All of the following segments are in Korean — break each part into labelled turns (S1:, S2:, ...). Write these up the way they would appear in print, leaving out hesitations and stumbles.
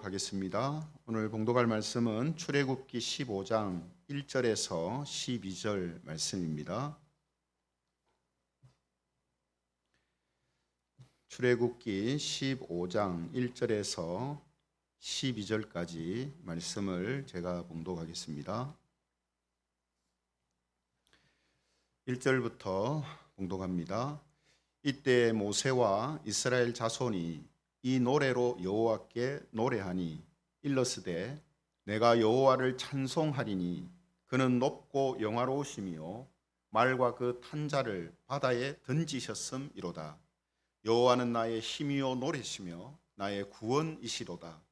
S1: 봉독하겠습니다. 오늘 봉독할 말씀은 출애굽기 15장 1절에서 12절 말씀입니다. 출애굽기 15장 1절에서 12절까지 말씀을 제가 봉독하겠습니다. 1절부터 봉독합니다. 이때 모세와 이스라엘 자손이 이 노래로 여호와께 노래하니 일러스되 내가 여호와를 찬송하리니 그는 높고 영화로우시며 말과 그 탄자를 바다에 던지셨음이로다. 여호와는 나의 힘이요 노래시며 나의 구원이시로다.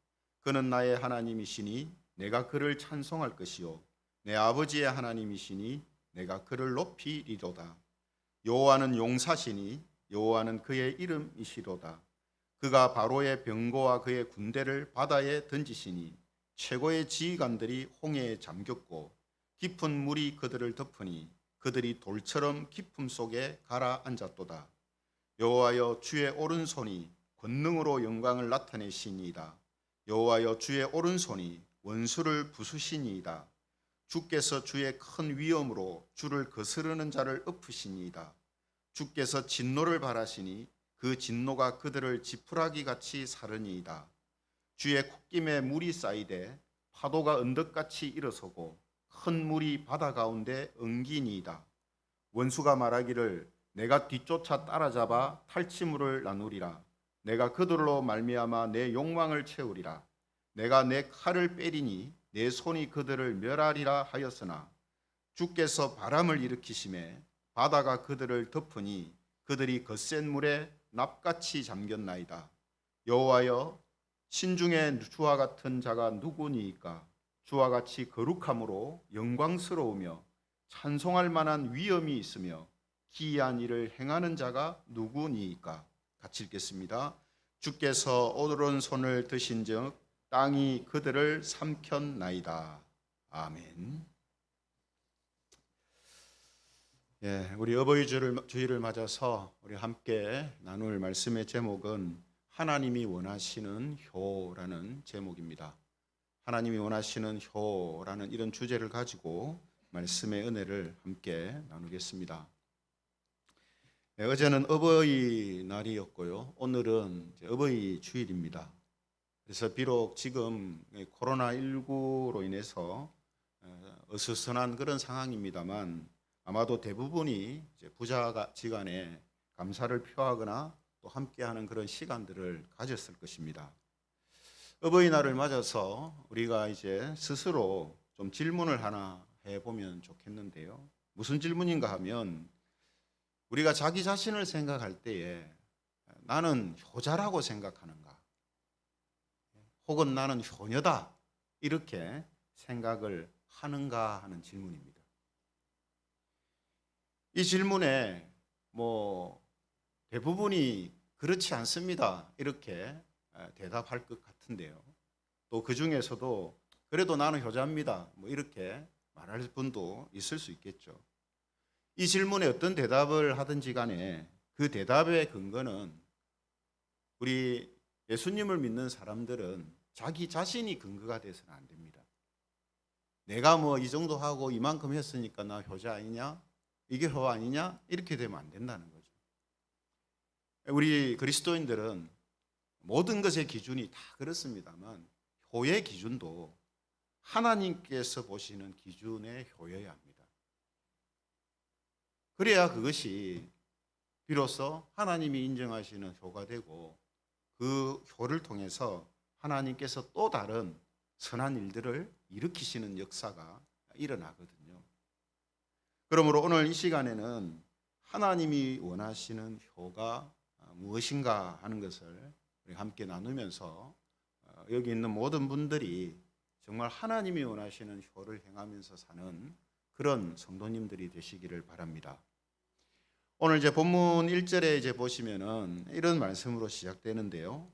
S1: 그는 나의 하나님이시니 내가 그를 찬송할 것이요 내 아버지의 하나님이시니 내가 그를 높이리로다. 여호와는 용사시니 여호와는 그의 이름이시로다. 그가 바로의 병거와 그의 군대를 바다에 던지시니 최고의 지휘관들이 홍해에 잠겼고 깊은 물이 그들을 덮으니 그들이 돌처럼 깊음 속에 가라앉았도다. 여호와여 주의 오른손이 권능으로 영광을 나타내시니이다. 여호와여 주의 오른손이 원수를 부수시니이다. 주께서 주의 큰 위엄으로 주를 거스르는 자를 엎으시니이다. 주께서 진노를 발하시니 그 진노가 그들을 지푸라기 같이 사르니이다. 주의 콧김에 물이 쌓이되 파도가 언덕같이 일어서고 큰 물이 바다 가운데 엉기니이다. 원수가 말하기를 내가 뒤쫓아 따라잡아 탈취물을 나누리라. 내가 그들로 말미암아 내 욕망을 채우리라. 내가 내 칼을 빼리니 내 손이 그들을 멸하리라 하였으나 주께서 바람을 일으키심에 바다가 그들을 덮으니 그들이 거센 물에 납같이 잠겼나이다. 여호와여 신중에 주와 같은 자가 누구니이까? 주와 같이 거룩함으로 영광스러우며 찬송할 만한 위엄이 있으며 기이한 일을 행하는 자가 누구니이까? 같이 읽겠습니다. 주께서 오른손을 드신즉 땅이 그들을 삼켰나이다. 아멘. 우리 어버이 주일을 맞아서 우리 함께 나눌 말씀의 제목은 하나님이 원하시는 효라는 제목입니다. 하나님이 원하시는 효라는 이런 주제를 가지고 말씀의 은혜를 함께 나누겠습니다. 어제는 어버이날이었고요. 오늘은 어버이 주일입니다. 그래서 비록 지금 코로나19로 인해서 어수선한 그런 상황입니다만 아마도 대부분이 부자지간에 감사를 표하거나 또 함께하는 그런 시간들을 가졌을 것입니다. 어버이날을 맞아서 우리가 이제 스스로 좀 질문을 하나 해보면 좋겠는데요. 무슨 질문인가 하면 우리가 자기 자신을 생각할 때에 나는 효자라고 생각하는가? 혹은 나는 효녀다 이렇게 생각을 하는가 하는 질문입니다. 이 질문에 대부분이 그렇지 않습니다 이렇게 대답할 것 같은데요. 또 그 중에서도 그래도 나는 효자입니다 이렇게 말할 분도 있을 수 있겠죠. 이 질문에 어떤 대답을 하든지 간에 그 대답의 근거는 우리 예수님을 믿는 사람들은 자기 자신이 근거가 돼서는 안 됩니다. 내가 이 정도 하고 이만큼 했으니까 나 효자 아니냐? 이게 효 아니냐? 이렇게 되면 안 된다는 거죠. 우리 그리스도인들은 모든 것의 기준이 다 그렇습니다만 효의 기준도 하나님께서 보시는 기준의 효여야 합니다. 그래야 그것이 비로소 하나님이 인정하시는 효가 되고 그 효를 통해서 하나님께서 또 다른 선한 일들을 일으키시는 역사가 일어나거든요. 그러므로 오늘 이 시간에는 하나님이 원하시는 효가 무엇인가 하는 것을 우리 함께 나누면서 여기 있는 모든 분들이 정말 하나님이 원하시는 효를 행하면서 사는 그런 성도님들이 되시기를 바랍니다. 오늘 이제 본문 1절에 이제 보시면은 이런 말씀으로 시작되는데요.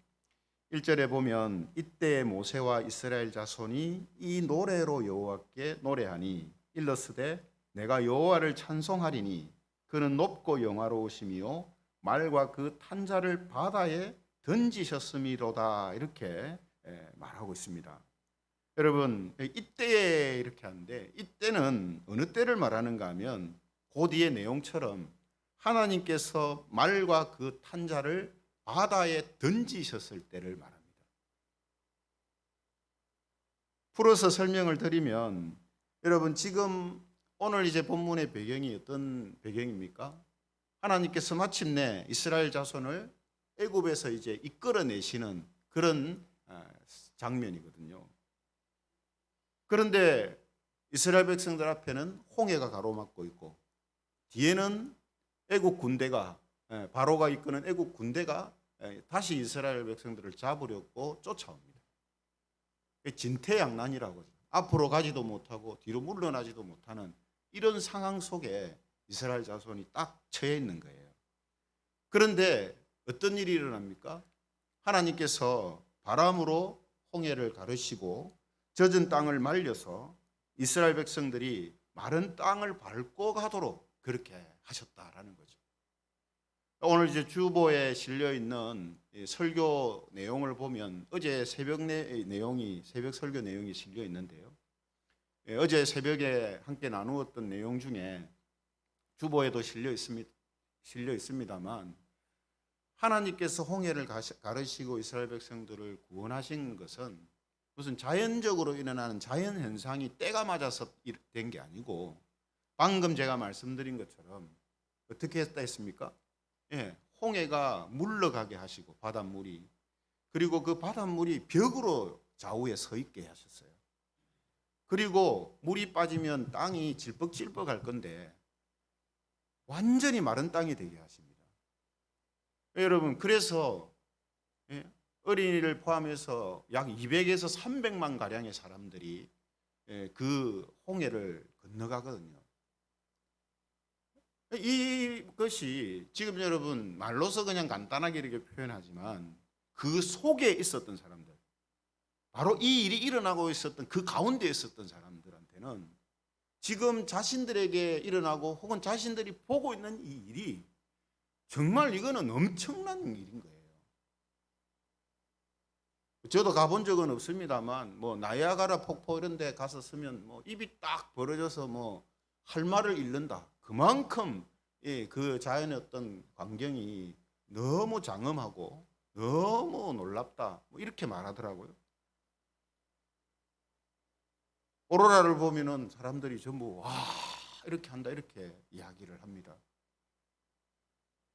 S1: 1절에 보면 이때 모세와 이스라엘 자손이 이 노래로 여호와께 노래하니 일러스되 내가 여호와를 찬송하리니 그는 높고 영화로우시며 말과 그 탄자를 바다에 던지셨음이로다 이렇게 말하고 있습니다. 여러분, 이때에 이렇게 하는데, 이때는 어느 때를 말하는가 하면 그 뒤의 내용처럼 하나님께서 말과 그 탄자를 바다에 던지셨을 때를 말합니다. 풀어서 설명을 드리면, 여러분 지금 오늘 이제 본문의 배경이 어떤 배경입니까? 하나님께서 마침내 이스라엘 자손을 애굽에서 이제 이끌어내시는 그런 장면이거든요. 그런데 이스라엘 백성들 앞에는 홍해가 가로막고 있고, 뒤에는 애굽 군대가, 바로가 이끄는 애굽 군대가 다시 이스라엘 백성들을 잡으려고 쫓아옵니다. 진퇴양난이라고 하죠. 앞으로 가지도 못하고 뒤로 물러나지도 못하는 이런 상황 속에 이스라엘 자손이 딱 처해 있는 거예요. 그런데 어떤 일이 일어납니까? 하나님께서 바람으로 홍해를 가르시고 젖은 땅을 말려서 이스라엘 백성들이 마른 땅을 밟고 가도록 그렇게 하셨다라는 거죠. 오늘 이제 주보에 실려 있는 설교 내용을 보면 어제 새벽 설교 내용이 실려 있는데요. 어제 새벽에 함께 나누었던 내용 중에 주보에도 실려 있습니다만, 하나님께서 홍해를 가르시고 이스라엘 백성들을 구원하신 것은 무슨 자연적으로 일어나는 자연 현상이 때가 맞아서 된 게 아니고, 방금 제가 말씀드린 것처럼 어떻게 했다 했습니까? 홍해가 물러가게 하시고 바닷물이, 그리고 그 바닷물이 벽으로 좌우에 서 있게 하셨어요. 그리고 물이 빠지면 땅이 질퍽질퍽할 건데 완전히 마른 땅이 되게 하십니다. 여러분, 그래서 어린이를 포함해서 약 200에서 300만 가량의 사람들이 그 홍해를 건너가거든요. 이것이 지금 여러분 말로서 그냥 간단하게 이렇게 표현하지만 그 속에 있었던 사람들, 바로 이 일이 일어나고 있었던 그 가운데 있었던 사람들한테는 지금 자신들에게 일어나고 혹은 자신들이 보고 있는 이 일이 정말 이거는 엄청난 일인 거예요. 저도 가본 적은 없습니다만 뭐 나이아가라 폭포 이런 데 가서 쓰면 뭐 입이 딱 벌어져서 뭐 할 말을 잃는다. 그만큼 그 자연의 어떤 광경이 너무 장엄하고 너무 놀랍다. 뭐 이렇게 말하더라고요. 오로라를 보면은 사람들이 전부 와 이렇게 한다 이렇게 이야기를 합니다.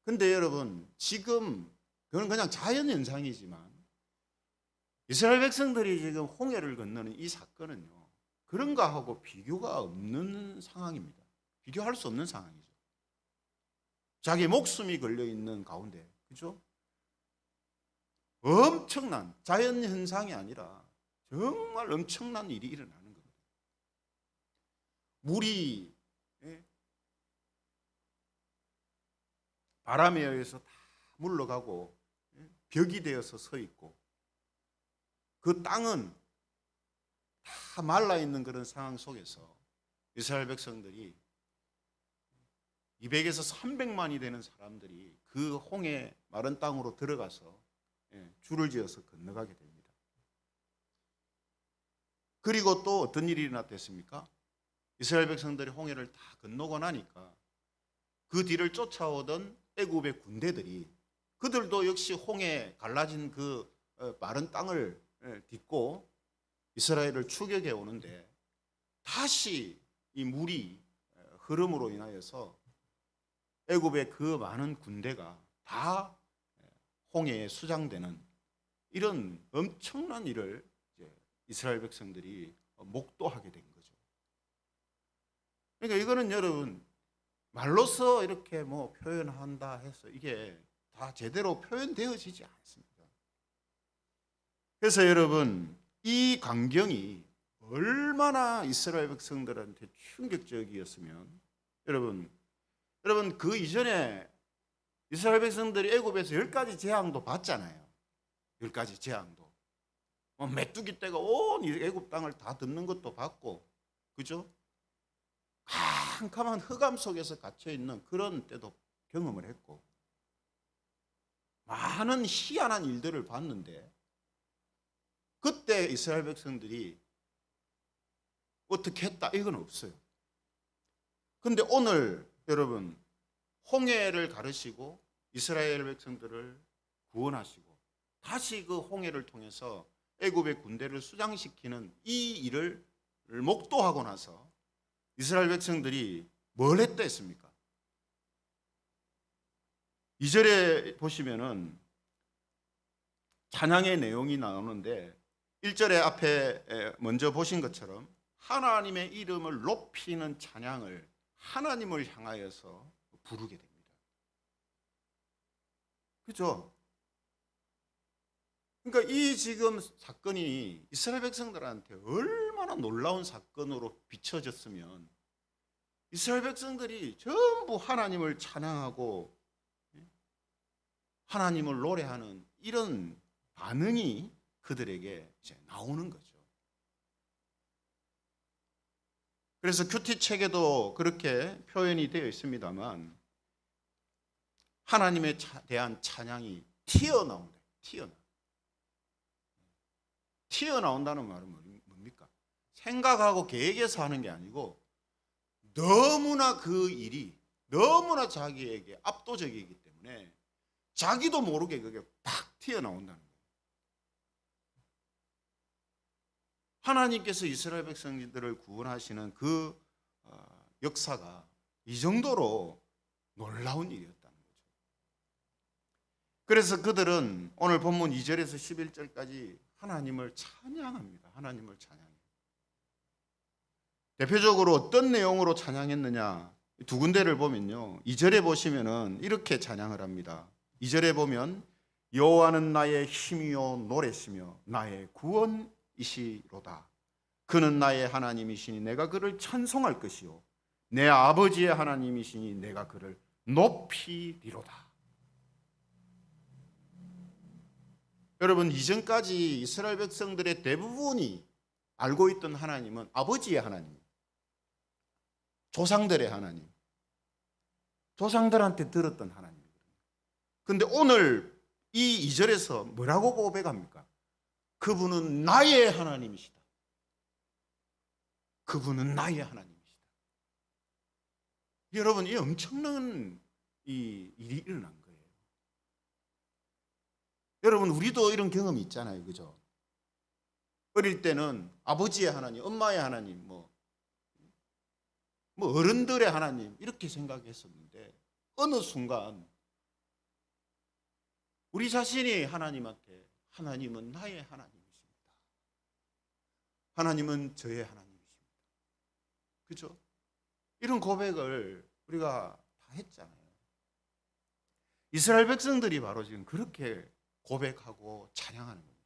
S1: 근데 여러분 지금 그건 그냥 자연 현상이지만 이스라엘 백성들이 지금 홍해를 건너는 이 사건은요, 그런 거하고 비교가 없는 상황입니다. 비교할 수 없는 상황이죠. 자기 목숨이 걸려 있는 가운데, 그죠? 엄청난 자연 현상이 아니라 정말 엄청난 일이 일어나는 겁니다. 물이 바람에 의해서 다 물러가고 벽이 되어서 서 있고, 그 땅은 다 말라 있는 그런 상황 속에서 이스라엘 백성들이 200에서 300만이 되는 사람들이 그 홍해 마른 땅으로 들어가서 줄을 지어서 건너가게 됩니다. 그리고 또 어떤 일이 일어났겠습니까? 이스라엘 백성들이 홍해를 다 건너고 나니까 그 뒤를 쫓아오던 애굽의 군대들이 그들도 역시 홍해 갈라진 그 마른 땅을 딛고 이스라엘을 추격해 오는데, 다시 이 물이 흐름으로 인하여서 애굽의 그 많은 군대가 다 홍해에 수장되는 이런 엄청난 일을 이제 이스라엘 백성들이 목도하게 된 거죠. 그러니까 이거는 여러분 말로서 이렇게 뭐 표현한다 해서 이게 다 제대로 표현되어지지 않습니다. 그래서 여러분 이 광경이 얼마나 이스라엘 백성들한테 충격적이었으면, 여러분 그 이전에 이스라엘 백성들이 애굽에서 10가지 재앙도 봤잖아요. 10가지 재앙도. 메뚜기 떼가 온 애굽 땅을 다 덮는 것도 봤고, 그죠? 캄캄한 흑암 속에서 갇혀 있는 그런 때도 경험을 했고, 많은 희한한 일들을 봤는데 그때 이스라엘 백성들이 어떻게 했다 이건 없어요. 근데 오늘 여러분 홍해를 가르시고 이스라엘 백성들을 구원하시고 다시 그 홍해를 통해서 애굽의 군대를 수장시키는 이 일을 목도하고 나서 이스라엘 백성들이 뭘 했다 했습니까? 2절에 보시면은 찬양의 내용이 나오는데 1절에 앞에 먼저 보신 것처럼 하나님의 이름을 높이는 찬양을 하나님을 향하여서 부르게 됩니다. 그죠? 그러니까 이 지금 사건이 이스라엘 백성들한테 얼마나 놀라운 사건으로 비춰졌으면 이스라엘 백성들이 전부 하나님을 찬양하고 하나님을 노래하는 이런 반응이 그들에게 이제 나오는 거죠. 그래서 큐티 책에도 그렇게 표현이 되어 있습니다만 하나님에 대한 찬양이 튀어나온다. 튀어나온다는 말은 뭡니까? 생각하고 계획해서 하는 게 아니고 너무나 그 일이 너무나 자기에게 압도적이기 때문에 자기도 모르게 그게 팍 튀어나온다는 거예요. 하나님께서 이스라엘 백성들을 구원하시는 그 역사가 이 정도로 놀라운 일이었다는 거죠. 그래서 그들은 오늘 본문 2절에서 11절까지 하나님을 찬양합니다. 하나님을 찬양해요. 대표적으로 어떤 내용으로 찬양했느냐? 두 군데를 보면요. 2절에 보시면은 이렇게 찬양을 합니다. 2절에 보면 여호와는 나의 힘이요 노래시며 나의 구원이시로다. 그는 나의 하나님이시니 내가 그를 찬송할 것이요 내 아버지의 하나님이시니 내가 그를 높이리로다. 여러분, 이전까지 이스라엘 백성들의 대부분이 알고 있던 하나님은 아버지의 하나님, 조상들의 하나님, 조상들한테 들었던 하나님이거든요. 그런데 오늘 이 2절에서 뭐라고 고백합니까? 그분은 나의 하나님이시다. 그분은 나의 하나님이시다. 여러분, 이 엄청난 이 일이 일어난 거예요. 여러분, 우리도 이런 경험이 있잖아요. 그죠? 어릴 때는 아버지의 하나님, 엄마의 하나님, 뭐 어른들의 하나님 이렇게 생각했었는데 어느 순간 우리 자신이 하나님한테 하나님은 나의 하나님이십니다. 하나님은 저의 하나님이십니다. 그죠? 이런 고백을 우리가 다 했잖아요. 이스라엘 백성들이 바로 지금 그렇게 고백하고 찬양하는 겁니다.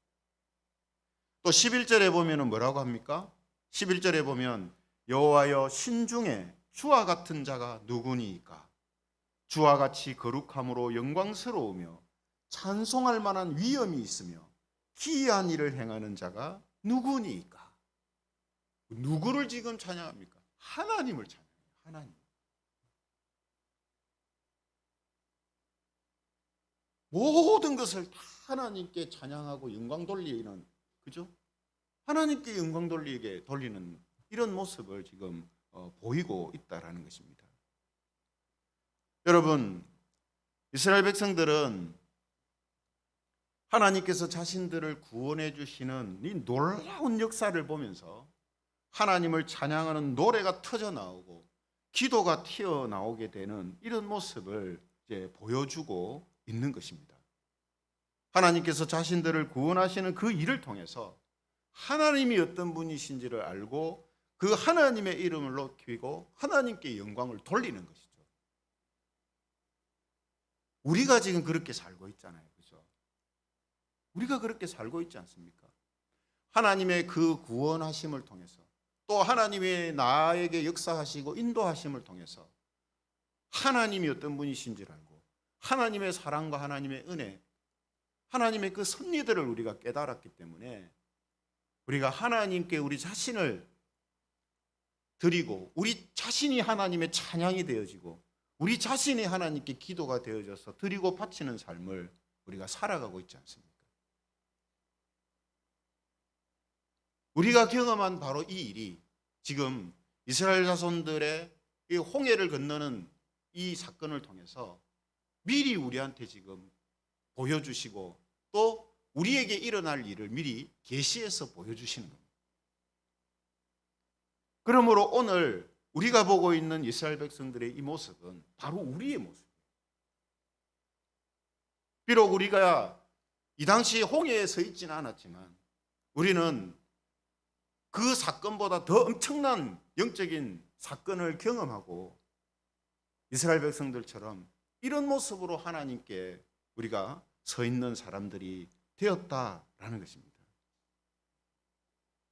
S1: 또 11절에 보면 뭐라고 합니까? 11절에 보면 여호와여 신중에 주와 같은 자가 누구니이까? 주와 같이 거룩함으로 영광스러우며 찬송할 만한 위엄이 있으며 기이한 일을 행하는 자가 누구니이까? 누구를 지금 찬양합니까? 하나님을 찬양해요. 하나님. 모든 것을 다 하나님께 찬양하고 영광 돌리는, 그죠? 하나님께 영광 돌리는 이런 모습을 지금 보이고 있다라는 것입니다. 여러분, 이스라엘 백성들은 하나님께서 자신들을 구원해 주시는 이 놀라운 역사를 보면서 하나님을 찬양하는 노래가 터져 나오고 기도가 튀어나오게 되는 이런 모습을 이제 보여주고 있는 것입니다. 하나님께서 자신들을 구원하시는 그 일을 통해서 하나님이 어떤 분이신지를 알고 그 하나님의 이름을 높이고 하나님께 영광을 돌리는 것이죠. 우리가 지금 그렇게 살고 있잖아요. 그죠? 우리가 그렇게 살고 있지 않습니까? 하나님의 그 구원하심을 통해서 또 하나님의 나에게 역사하시고 인도하심을 통해서 하나님이 어떤 분이신지를 알고 하나님의 사랑과 하나님의 은혜, 하나님의 그 섭리들을 우리가 깨달았기 때문에 우리가 하나님께 우리 자신을 드리고 우리 자신이 하나님의 찬양이 되어지고 우리 자신이 하나님께 기도가 되어져서 드리고 바치는 삶을 우리가 살아가고 있지 않습니까? 우리가 경험한 바로 이 일이 지금 이스라엘 자손들의 이 홍해를 건너는 이 사건을 통해서 미리 우리한테 지금 보여주시고 또 우리에게 일어날 일을 미리 계시해서 보여주시는 겁니다. 그러므로 오늘 우리가 보고 있는 이스라엘 백성들의 이 모습은 바로 우리의 모습이에요. 비록 우리가 이 당시 홍해에 서 있지는 않았지만 우리는 그 사건보다 더 엄청난 영적인 사건을 경험하고 이스라엘 백성들처럼 이런 모습으로 하나님께 우리가 서 있는 사람들이 되었다라는 것입니다.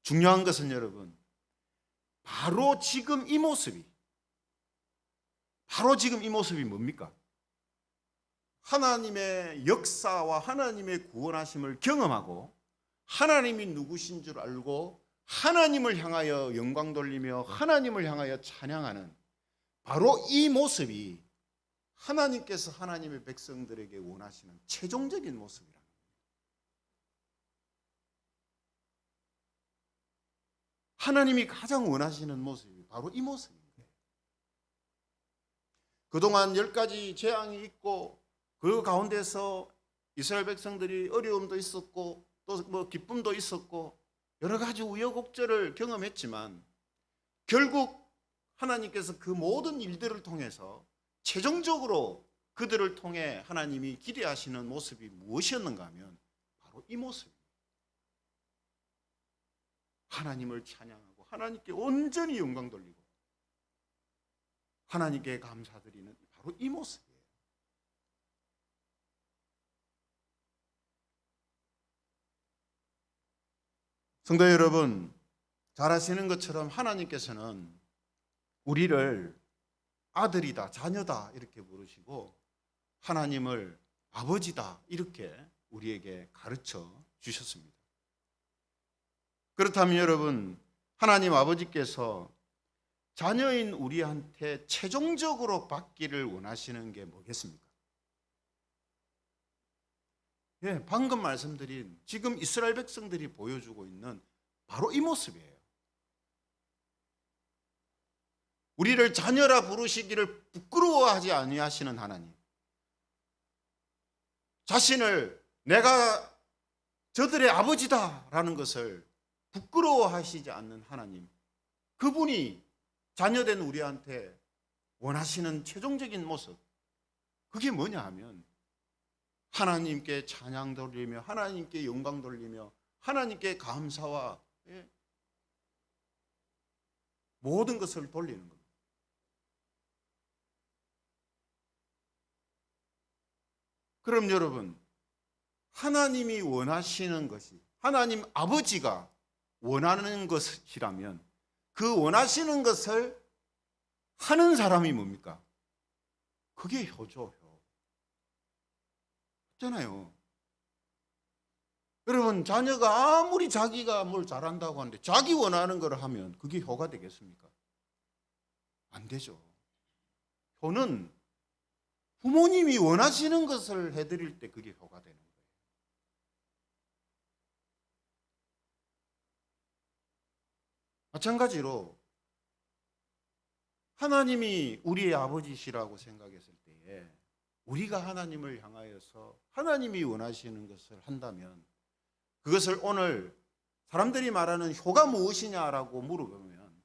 S1: 중요한 것은 여러분, 바로 지금 이 모습이 뭡니까? 하나님의 역사와 하나님의 구원하심을 경험하고 하나님이 누구신 줄 알고 하나님을 향하여 영광 돌리며 하나님을 향하여 찬양하는 바로 이 모습이 하나님께서 하나님의 백성들에게 원하시는 최종적인 모습이라는 거예요. 하나님이 가장 원하시는 모습이 바로 이 모습인 거예요. 그동안 10가지 재앙이 있고 그 가운데서 이스라엘 백성들이 어려움도 있었고 또 뭐 기쁨도 있었고 여러 가지 우여곡절을 경험했지만 결국 하나님께서 그 모든 일들을 통해서 최종적으로 그들을 통해 하나님이 기대하시는 모습이 무엇이었는가 하면 바로 이 모습입니다. 하나님을 찬양하고 하나님께 온전히 영광 돌리고 하나님께 감사드리는 바로 이 모습이에요. 성도 여러분, 잘 아시는 것처럼 하나님께서는 우리를 아들이다, 자녀다 이렇게 부르시고 하나님을 아버지다 이렇게 우리에게 가르쳐 주셨습니다. 그렇다면 여러분, 하나님 아버지께서 자녀인 우리한테 최종적으로 받기를 원하시는 게 뭐겠습니까? 예, 방금 말씀드린 지금 이스라엘 백성들이 보여주고 있는 바로 이 모습이에요. 우리를 자녀라 부르시기를 부끄러워하지 아니하시는 하나님, 자신을 내가 저들의 아버지다라는 것을 부끄러워하시지 않는 하나님, 그분이 자녀된 우리한테 원하시는 최종적인 모습, 그게 뭐냐 하면 하나님께 찬양 돌리며 하나님께 영광 돌리며 하나님께 감사와 모든 것을 돌리는 겁니다. 그럼 여러분, 하나님이 원하시는 것이 하나님 아버지가 원하는 것이라면 그 원하시는 것을 하는 사람이 뭡니까? 그게 효죠. 있잖아요. 여러분, 자녀가 아무리 자기가 뭘 잘한다고 하는데 자기 원하는 걸 하면 그게 효가 되겠습니까? 안 되죠. 효는 부모님이 원하시는 것을 해드릴 때 그게 효가 되는 거예요. 마찬가지로 하나님이 우리의 아버지시라고 생각했을 때에 우리가 하나님을 향하여서 하나님이 원하시는 것을 한다면 그것을 오늘 사람들이 말하는 효가 무엇이냐라고 물어보면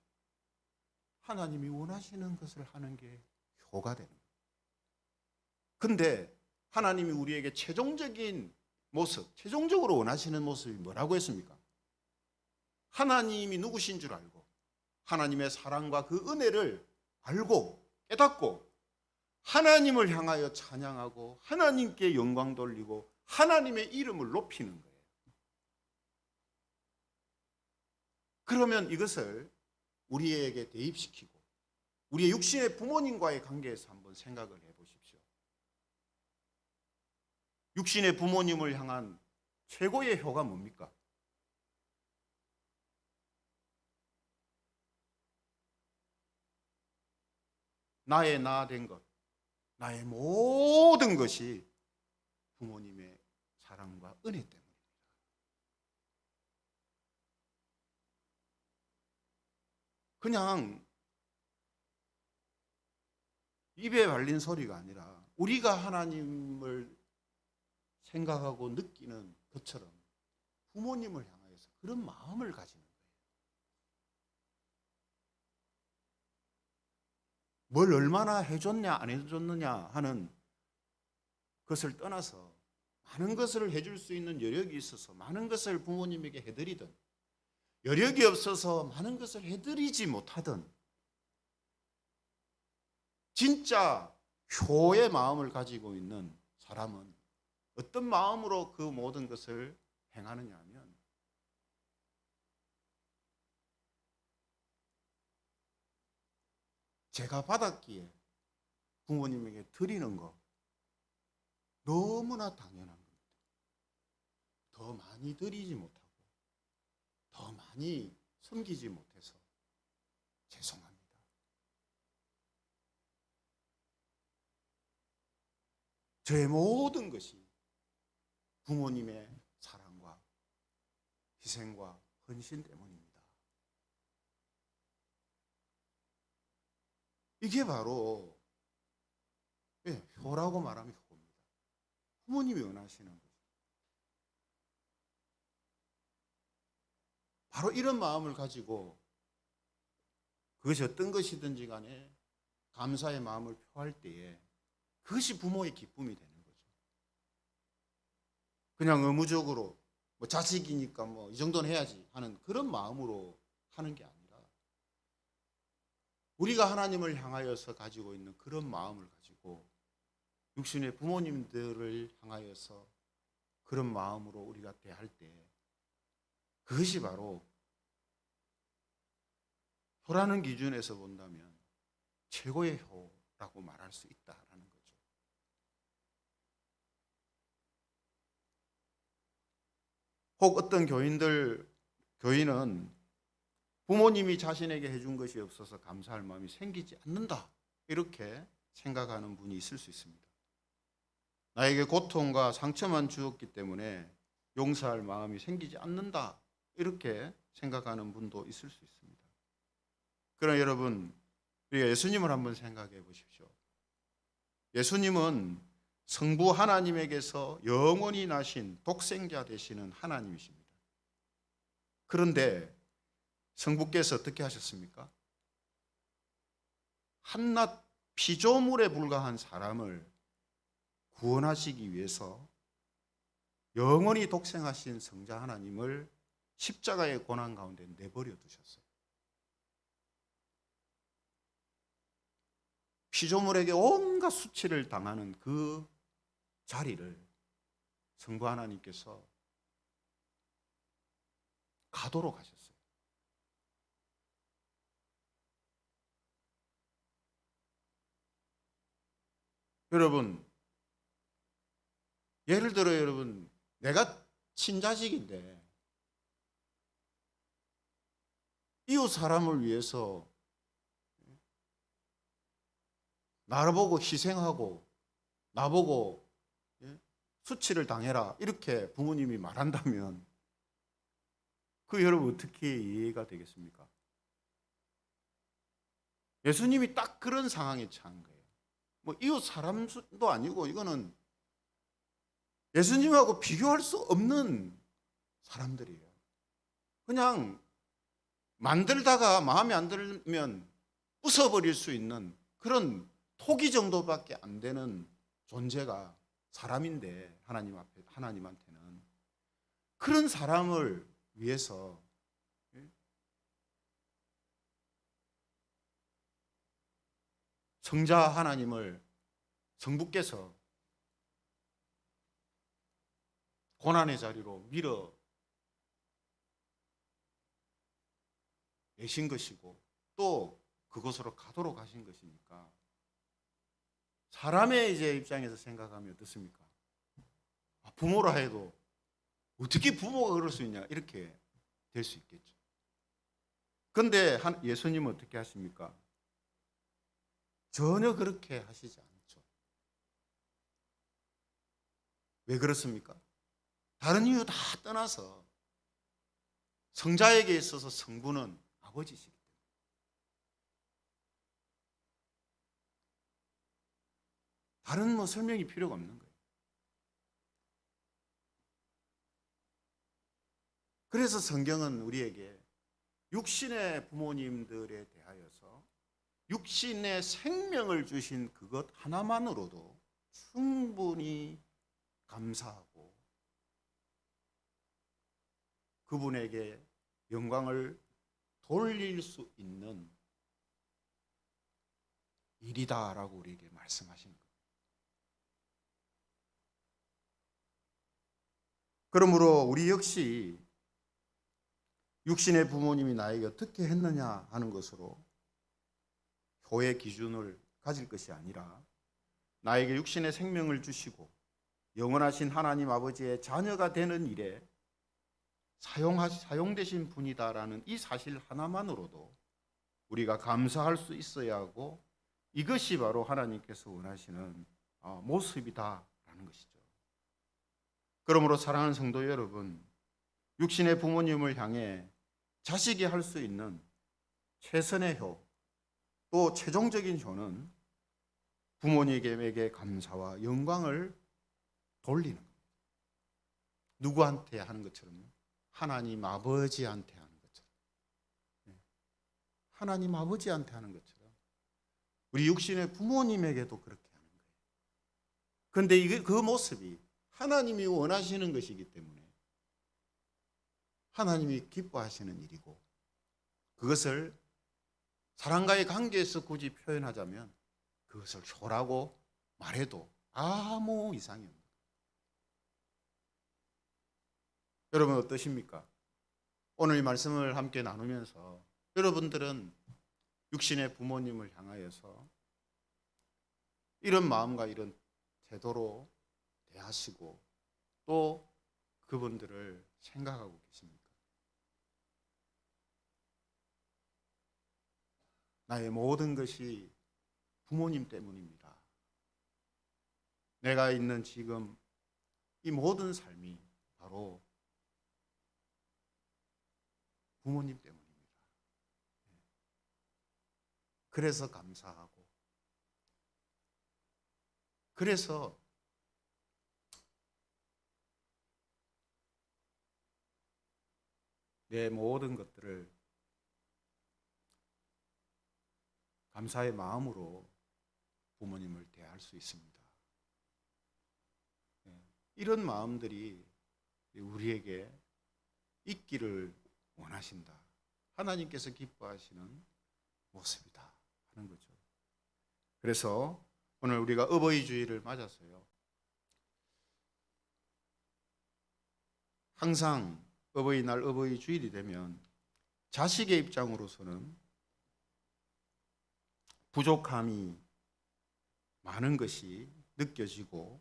S1: 하나님이 원하시는 것을 하는 게 효가 되는 거예요. 근데 하나님이 우리에게 최종적인 모습, 최종적으로 원하시는 모습이 뭐라고 했습니까? 하나님이 누구신 줄 알고 하나님의 사랑과 그 은혜를 알고 깨닫고 하나님을 향하여 찬양하고 하나님께 영광 돌리고 하나님의 이름을 높이는 거예요. 그러면 이것을 우리에게 대입시키고 우리의 육신의 부모님과의 관계에서 한번 생각을 해보십시오. 육신의 부모님을 향한 최고의 효가 뭡니까? 나의 나 된 것, 나의 모든 것이 부모님의 사랑과 은혜 때문입니다. 그냥 입에 발린 소리가 아니라 우리가 하나님을 생각하고 느끼는 것처럼 부모님을 향하여서 그런 마음을 가지는 거예요. 뭘 얼마나 해줬냐 안 해줬느냐 하는 것을 떠나서 많은 것을 해줄 수 있는 여력이 있어서 많은 것을 부모님에게 해드리든, 여력이 없어서 많은 것을 해드리지 못하든, 진짜 효의 마음을 가지고 있는 사람은 어떤 마음으로 그 모든 것을 행하느냐 하면, 제가 받았기에 부모님에게 드리는 거 너무나 당연한 겁니다. 더 많이 드리지 못하고 더 많이 섬기지 못해서 죄송합니다. 저의 모든 것이 부모님의 사랑과 희생과 헌신 때문입니다. 이게 바로 효라고 말하면 효입니다. 부모님이 원하시는 거죠. 바로 이런 마음을 가지고 그것이 어떤 것이든지 간에 감사의 마음을 표할 때에 그것이 부모의 기쁨이 되는 거죠. 그냥 의무적으로 뭐 자식이니까 뭐 이 정도는 해야지 하는 그런 마음으로 하는 게 아니라, 우리가 하나님을 향하여서 가지고 있는 그런 마음을 가지고 육신의 부모님들을 향하여서 그런 마음으로 우리가 대할 때, 그것이 바로 효라는 기준에서 본다면 최고의 효라고 말할 수 있다라는 거죠. 혹 어떤 교인은 부모님이 자신에게 해준 것이 없어서 감사할 마음이 생기지 않는다, 이렇게 생각하는 분이 있을 수 있습니다. 나에게 고통과 상처만 주었기 때문에 용서할 마음이 생기지 않는다, 이렇게 생각하는 분도 있을 수 있습니다. 그러나 여러분, 우리가 예수님을 한번 생각해 보십시오. 예수님은 성부 하나님에게서 영원히 나신 독생자 되시는 하나님이십니다. 그런데 성부께서 어떻게 하셨습니까? 한낱 피조물에 불과한 사람을 구원하시기 위해서 영원히 독생하신 성자 하나님을 십자가의 고난 가운데 내버려 두셨어요. 피조물에게 온갖 수치를 당하는 그 자리를 성부 하나님께서 가도록 하셨어요. 여러분, 예를 들어 여러분, 내가 친자식인데 이웃 사람을 위해서 나를 보고 희생하고 나보고 수치를 당해라, 이렇게 부모님이 말한다면 그 여러분 어떻게 이해가 되겠습니까? 예수님이 딱 그런 상황에 처한 거예요. 뭐 이웃 사람도 아니고 이거는 예수님하고 비교할 수 없는 사람들이에요. 그냥 만들다가 마음에 안 들면 부숴버릴 수 있는 그런 토기 정도밖에 안 되는 존재가 사람인데, 하나님한테는 그런 사람을 위해서 성자 하나님을 성부께서 고난의 자리로 밀어 내신 것이고 또 그곳으로 가도록 하신 것이니까, 사람의 이제 입장에서 생각하면 어떻습니까? 부모라 해도 어떻게 부모가 그럴 수 있냐, 이렇게 될 수 있겠죠. 그런데 예수님은 어떻게 하십니까? 전혀 그렇게 하시지 않죠. 왜 그렇습니까? 다른 이유 다 떠나서 성자에게 있어서 성부는 아버지시기 때문에, 다른 뭐 설명이 필요가 없는 거예요. 그래서 성경은 우리에게 육신의 부모님들에 대하여서 육신의 생명을 주신 그것 하나만으로도 충분히 감사하고 그분에게 영광을 돌릴 수 있는 일이다라고 우리에게 말씀하시는 거예요. 그러므로 우리 역시 육신의 부모님이 나에게 어떻게 했느냐 하는 것으로 교회 기준을 가질 것이 아니라 나에게 육신의 생명을 주시고 영원하신 하나님 아버지의 자녀가 되는 일에 사용되신 분이다라는 이 사실 하나만으로도 우리가 감사할 수 있어야 하고 이것이 바로 하나님께서 원하시는 모습이다라는 것이죠. 그러므로 사랑하는 성도 여러분, 육신의 부모님을 향해 자식이 할 수 있는 최선의 효, 또 최종적인 효는 부모님에게 감사와 영광을 돌리는 겁니다. 누구한테 하는 것처럼요? 하나님 아버지한테 하는 것처럼. 하나님 아버지한테 하는 것처럼 우리 육신의 부모님에게도 그렇게 하는 거예요. 그런데 그 모습이 하나님이 원하시는 것이기 때문에 하나님이 기뻐하시는 일이고 그것을 사랑과의 관계에서 굳이 표현하자면 그것을 효라고 말해도 아무 이상이 없습니다. 여러분 어떠십니까? 오늘 이 말씀을 함께 나누면서 여러분들은 육신의 부모님을 향하여서 이런 마음과 이런 태도로 대하시고 또 그분들을 생각하고 계십니까? 나의 모든 것이 부모님 때문입니다. 내가 있는 지금 이 모든 삶이 바로 부모님 때문입니다. 그래서 감사하고 그래서 내 모든 것들을 감사의 마음으로 부모님을 대할 수 있습니다. 이런 마음들이 우리에게 있기를 원하신다. 하나님께서 기뻐하시는 모습이다 하는 거죠. 그래서 오늘 우리가 어버이 주일을 맞아서요. 항상 어버이날 어버이 주일이 되면 자식의 입장으로서는 부족함이 많은 것이 느껴지고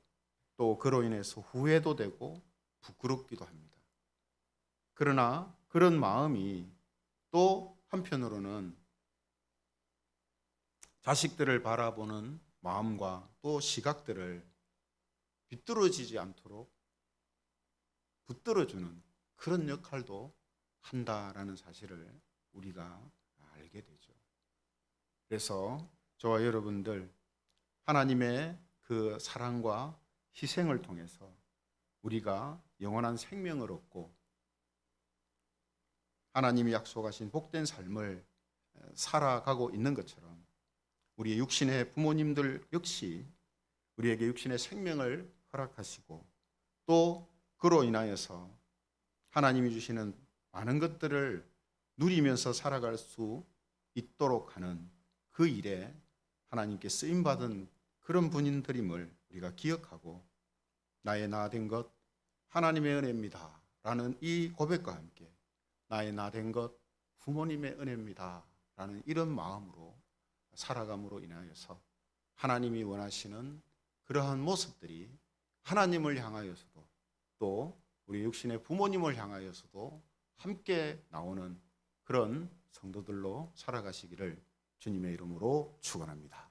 S1: 또 그로 인해서 후회도 되고 부끄럽기도 합니다. 그러나 그런 마음이 또 한편으로는 자식들을 바라보는 마음과 또 시각들을 비뚤어지지 않도록 붙들어주는 그런 역할도 한다라는 사실을 우리가 알게 되죠. 그래서 저와 여러분들 하나님의 그 사랑과 희생을 통해서 우리가 영원한 생명을 얻고 하나님이 약속하신 복된 삶을 살아가고 있는 것처럼 우리의 육신의 부모님들 역시 우리에게 육신의 생명을 허락하시고 또 그로 인하여서 하나님이 주시는 많은 것들을 누리면서 살아갈 수 있도록 하는 그 일에 하나님께 쓰임받은 그런 분들임을 우리가 기억하고 나의 나 된 것 하나님의 은혜입니다 라는 이 고백과 함께 나의 나 된 것 부모님의 은혜입니다 라는 이런 마음으로 살아감으로 인하여서 하나님이 원하시는 그러한 모습들이 하나님을 향하여서도 또 우리 육신의 부모님을 향하여서도 함께 나오는 그런 성도들로 살아가시기를 주님의 이름으로 축원합니다.